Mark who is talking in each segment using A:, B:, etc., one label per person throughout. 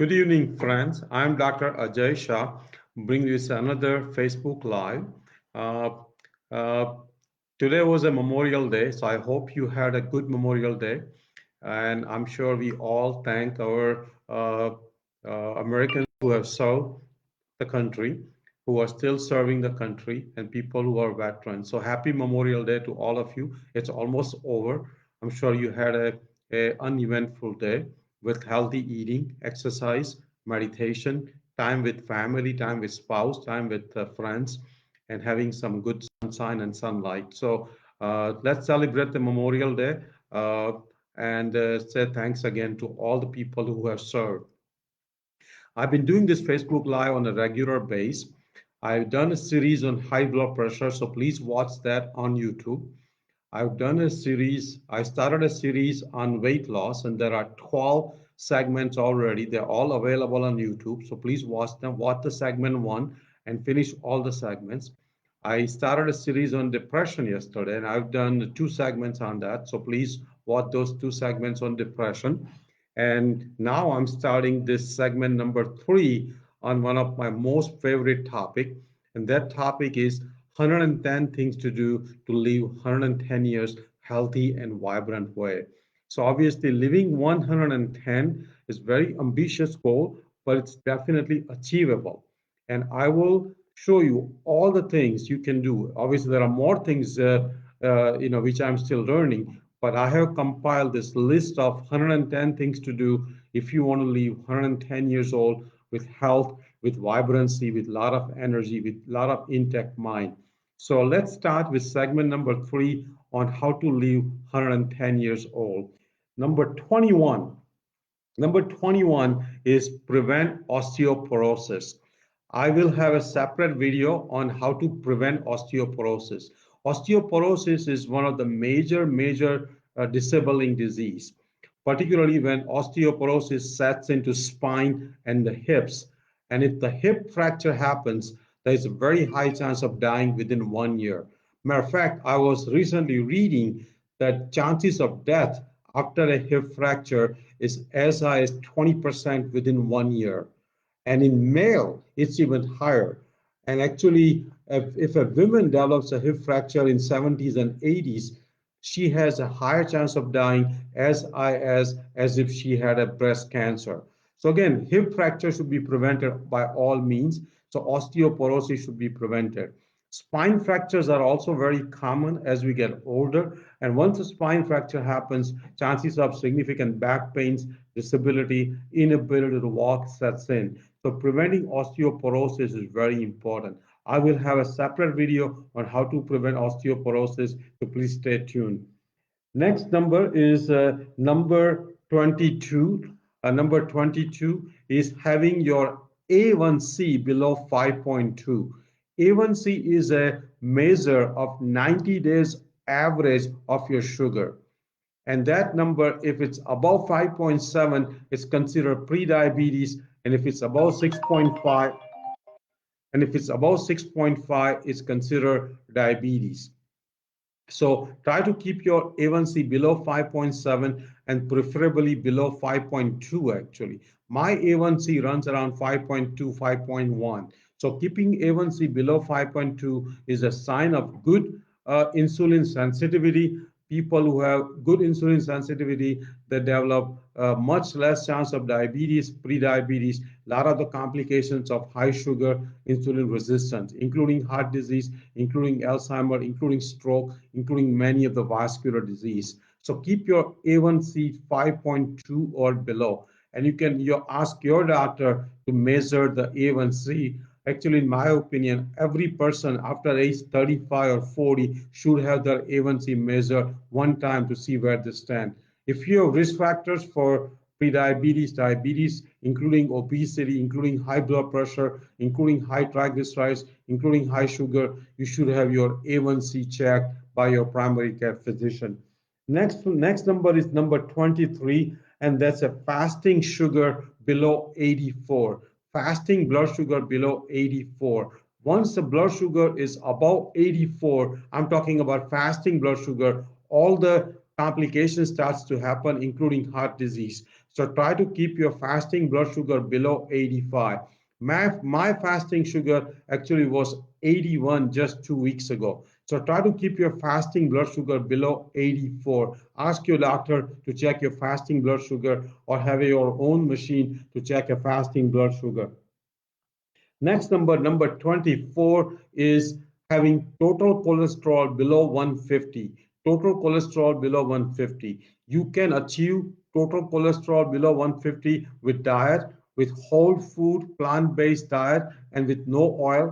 A: Good evening, friends. I'm Dr. Ajay Shah, bringing you another Facebook Live. Uh, uh, Today was a Memorial Day, so I hope you had a good Memorial Day. And I'm sure we all thank our Americans who have served the country, who are still serving the country, and people who are veterans. So happy Memorial Day to all of you. It's almost over. I'm sure you had a uneventful day with healthy eating, exercise, meditation, time with family, time with spouse, time with friends, and having some good sunshine and sunlight. So let's celebrate the Memorial Day and say thanks again to all the people who have served. I've been doing this Facebook Live on a regular basis. I've done a series on high blood pressure, so please watch that on YouTube. I started a series on weight loss, and there are 12 segments already. They're all available on YouTube, so please watch them. Watch the segment one and finish all the segments. I started a series on depression yesterday, and I've done two segments on that, so please watch those two segments on depression. And now I'm starting this segment number three on one of my most favorite topic, and that topic is 110 things to do to live 110 years healthy and vibrant way. So obviously living 110 is very ambitious goal, but it's definitely achievable. And I will show you all the things you can do. Obviously there are more things which I'm still learning, but I have compiled this list of 110 things to do if you want to live 110 years old with health, with vibrancy, with a lot of energy, with a lot of intact mind. So let's start with segment number three on how to live 110 years old. Number 21. Number 21 is prevent osteoporosis. I will have a separate video on how to prevent osteoporosis. Osteoporosis is one of the major disabling disease, particularly when osteoporosis sets into spine and the hips. And if the hip fracture happens, there is a very high chance of dying within 1 year. Matter of fact, I was recently reading that chances of death after a hip fracture is as high as 20% within 1 year. And in male, it's even higher. And actually, if a woman develops a hip fracture in 70s and 80s, she has a higher chance of dying as high as if she had a breast cancer. So again, hip fracture should be prevented by all means. So osteoporosis should be prevented. Spine fractures are also very common as we get older. And once a spine fracture happens, chances of significant back pains, disability, inability to walk sets in. So preventing osteoporosis is very important. I will have a separate video on how to prevent osteoporosis, so please stay tuned. Next number is number 22. Number 22 is having your A1C below 5.2. A1C is a measure of 90 days average of your sugar. And that number, if it's above 5.7, it's considered pre-diabetes. And if it's above 6.5, it's considered diabetes. So try to keep your A1C below 5.7 and preferably below 5.2 actually. My A1C runs around 5.2, 5.1. So keeping A1C below 5.2 is a sign of good insulin sensitivity. People who have good insulin sensitivity, they develop much less chance of diabetes, pre-diabetes, a lot of the complications of high sugar, insulin resistance, including heart disease, including Alzheimer, including stroke, including many of the vascular disease. So keep your A1C 5.2 or below. And you ask your doctor to measure the A1C. Actually, in my opinion, every person after age 35 or 40 should have their A1C measured one time to see where they stand. If you have risk factors for prediabetes, diabetes, including obesity, including high blood pressure, including high triglycerides, including high sugar, you should have your A1C checked by your primary care physician. Next number is number 23, and that's a fasting sugar below 84. Fasting blood sugar below 84. Once the blood sugar is above 84, I'm talking about fasting blood sugar, all the complications starts to happen, including heart disease. So try to keep your fasting blood sugar below 85. My fasting sugar actually was 81 just 2 weeks ago. So try to keep your fasting blood sugar below 84. Ask your doctor to check your fasting blood sugar or have your own machine to check your fasting blood sugar. Next number 24 is having total cholesterol below 150. Total cholesterol below 150. You can achieve total cholesterol below 150 with diet, with whole food, plant-based diet, and with no oil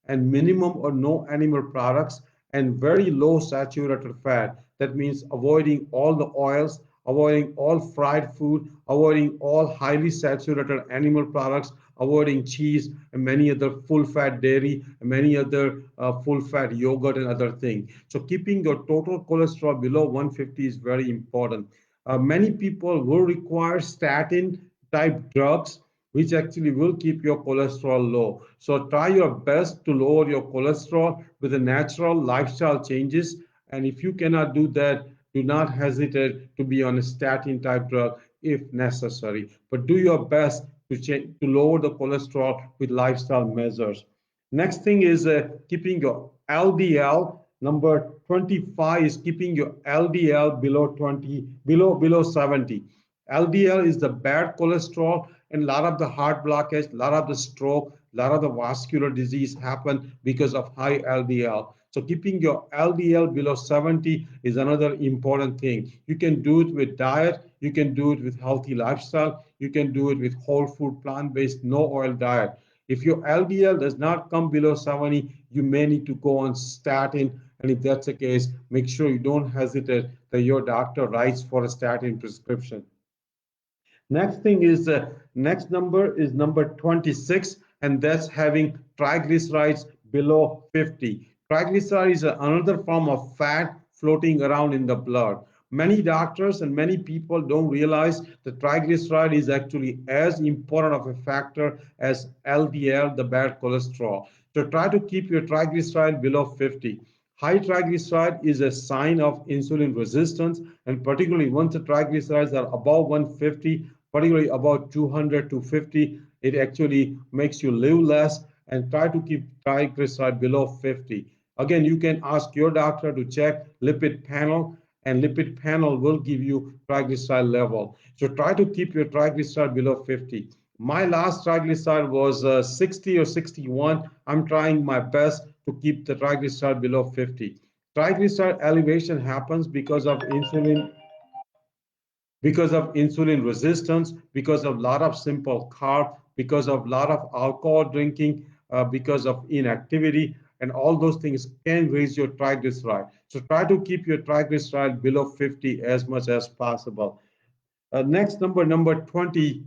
A: and minimum or no animal products and very low saturated fat. That means avoiding all the oils, avoiding all fried food, avoiding all highly saturated animal products, avoiding cheese and many other full fat dairy and many other full fat yogurt and other things. So keeping your total cholesterol below 150 is very important. Many people will require statin type drugs which actually will keep your cholesterol low. So try your best to lower your cholesterol with the natural lifestyle changes. And if you cannot do that, do not hesitate to be on a statin type drug if necessary. But do your best to lower the cholesterol with lifestyle measures. Next thing is keeping your LDL. Number 25 is keeping your LDL below 20, below 70. LDL is the bad cholesterol, and a lot of the heart blockage, a lot of the stroke, a lot of the vascular disease happen because of high LDL. So keeping your LDL below 70 is another important thing. You can do it with diet, you can do it with healthy lifestyle, you can do it with whole food, plant-based, no oil diet. If your LDL does not come below 70, you may need to go on statin. And if that's the case, make sure you don't hesitate that your doctor writes for a statin prescription. Next thing is next number is number 26, and that's having triglycerides below 50. Triglycerides is another form of fat floating around in the blood. Many doctors and many people don't realize that triglyceride is actually as important of a factor as LDL, the bad cholesterol. So try to keep your triglyceride below 50. High triglyceride is a sign of insulin resistance, and particularly once the triglycerides are above 150, particularly about 200 to 50, it actually makes you live less, and try to keep triglyceride below 50. Again, you can ask your doctor to check lipid panel, and lipid panel will give you triglyceride level. So try to keep your triglyceride below 50. My last triglyceride was 60 or 61. I'm trying my best to keep the triglyceride below 50. Triglyceride elevation happens because of insulin resistance, because of a lot of simple carb, because of a lot of alcohol drinking, because of inactivity, and all those things can raise your triglyceride. So try to keep your triglyceride below 50 as much as possible. Next number 20,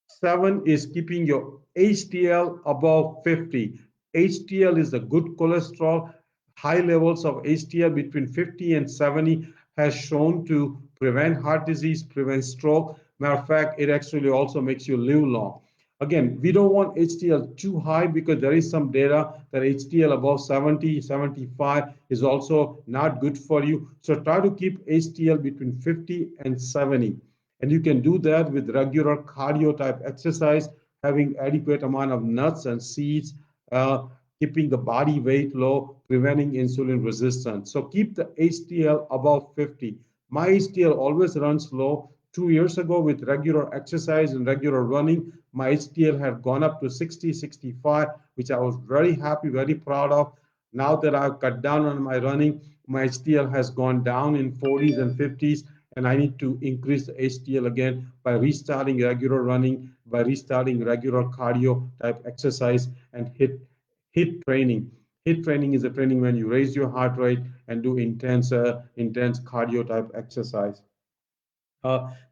A: seven is keeping your HDL above 50. HDL is a good cholesterol. High levels of HDL between 50 and 70 has shown to prevent heart disease, prevent stroke. Matter of fact, it actually also makes you live long. Again, we don't want HDL too high because there is some data that HDL above 70, 75 is also not good for you. So try to keep HDL between 50 and 70. And you can do that with regular cardio type exercise, having adequate amount of nuts and seeds, uh, keeping the body weight low, preventing insulin resistance. So keep the HDL above 50. My HDL always runs low. 2 years ago, with regular exercise and regular running, my HDL had gone up to 60, 65, which I was very happy, very proud of. Now that I've cut down on my running, my HDL has gone down in 40s and 50s, and I need to increase the HDL again by restarting regular running, by restarting regular cardio type exercise, and hit training. Hit training is a training when you raise your heart rate and do intense cardio type exercise.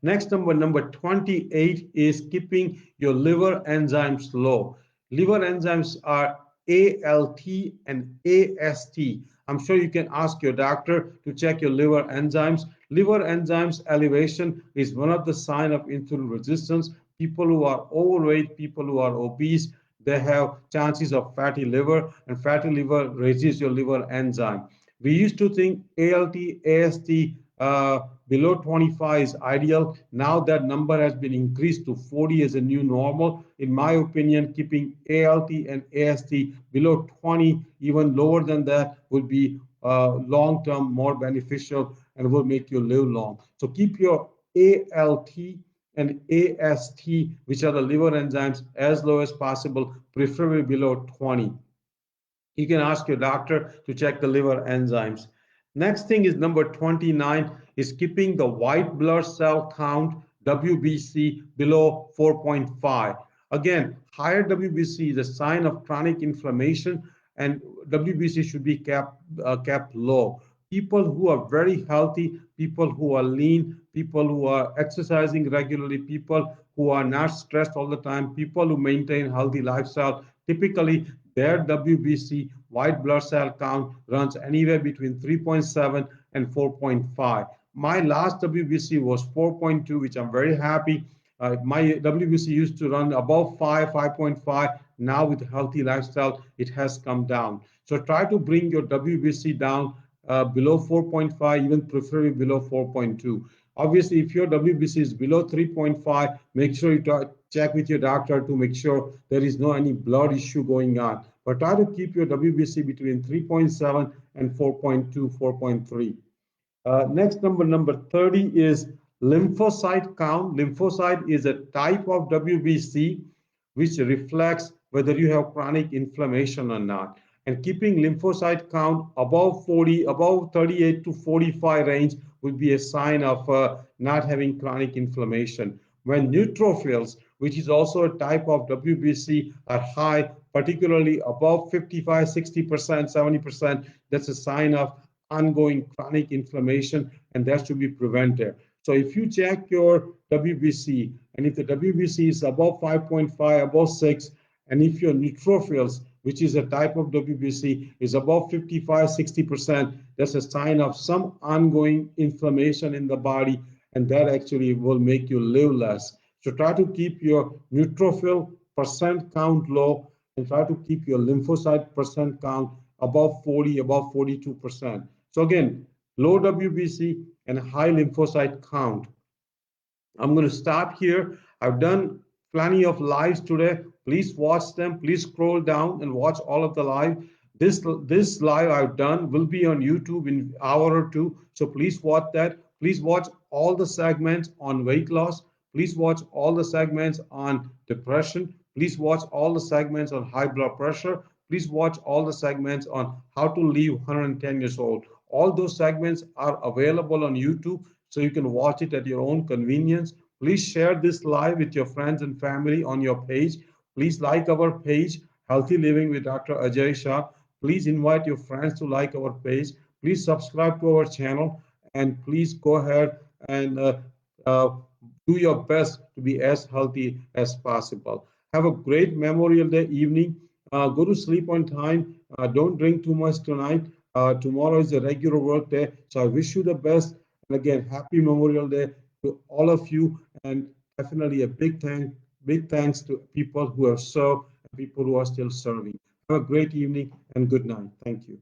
A: Next number 28 is keeping your liver enzymes low. Liver enzymes are ALT and AST. I'm sure you can ask your doctor to check your liver enzymes. Liver enzymes elevation is one of the signs of insulin resistance. People who are overweight, people who are obese, they have chances of fatty liver, and fatty liver raises your liver enzyme. We used to think ALT, AST below 25 is ideal. Now that number has been increased to 40 as a new normal. In my opinion, keeping ALT and AST below 20, even lower than that, would be long term more beneficial and will make you live long. So keep your ALT and AST, which are the liver enzymes, as low as possible, preferably below 20. You can ask your doctor to check the liver enzymes. Next thing is number 29 is keeping the white blood cell count WBC below 4.5. Again, higher WBC is a sign of chronic inflammation and WBC should be kept low. People who are very healthy, people who are lean, people who are exercising regularly, people who are not stressed all the time, people who maintain healthy lifestyle, typically their WBC, white blood cell count, runs anywhere between 3.7 and 4.5. My last WBC was 4.2, which I'm very happy. My WBC used to run above 5, 5.5. Now with healthy lifestyle, it has come down. So try to bring your WBC down below 4.5, even preferably below 4.2. Obviously, if your WBC is below 3.5, make sure you check with your doctor to make sure there is no any blood issue going on. But try to keep your WBC between 3.7 and 4.2, 4.3. Next number 30 is lymphocyte count. Lymphocyte is a type of WBC which reflects whether you have chronic inflammation or not. And keeping lymphocyte count above 40, above 38 to 45 range would be a sign of not having chronic inflammation. When neutrophils, which is also a type of WBC, are high, particularly above 55, 60%, 70%, that's a sign of ongoing chronic inflammation, and that should be prevented. So if you check your WBC, and if the WBC is above 5.5, above 6, and if your neutrophils, which is a type of WBC, is above 55, 60%, that's a sign of some ongoing inflammation in the body, and that actually will make you live less. So try to keep your neutrophil percent count low and try to keep your lymphocyte percent count above 40, above 42%. So again, low WBC and high lymphocyte count. I'm going to stop here. I've done plenty of lives today. Please watch them. Please scroll down and watch all of the live. This live I've done will be on YouTube in an hour or two. So please watch that. Please watch all the segments on weight loss. Please watch all the segments on depression. Please watch all the segments on high blood pressure. Please watch all the segments on how to live 110 years old. All those segments are available on YouTube, so you can watch it at your own convenience. Please share this live with your friends and family on your page. Please like our page, Healthy Living with Dr. Ajay Shah. Please invite your friends to like our page. Please subscribe to our channel, and please go ahead and uh, do your best to be as healthy as possible. Have a great Memorial Day evening. Go to sleep on time. Don't drink too much tonight. Tomorrow is a regular work day. So I wish you the best. And again, happy Memorial Day to all of you. And definitely a big thanks to people who have served and people who are still serving. Have a great evening and good night. Thank you.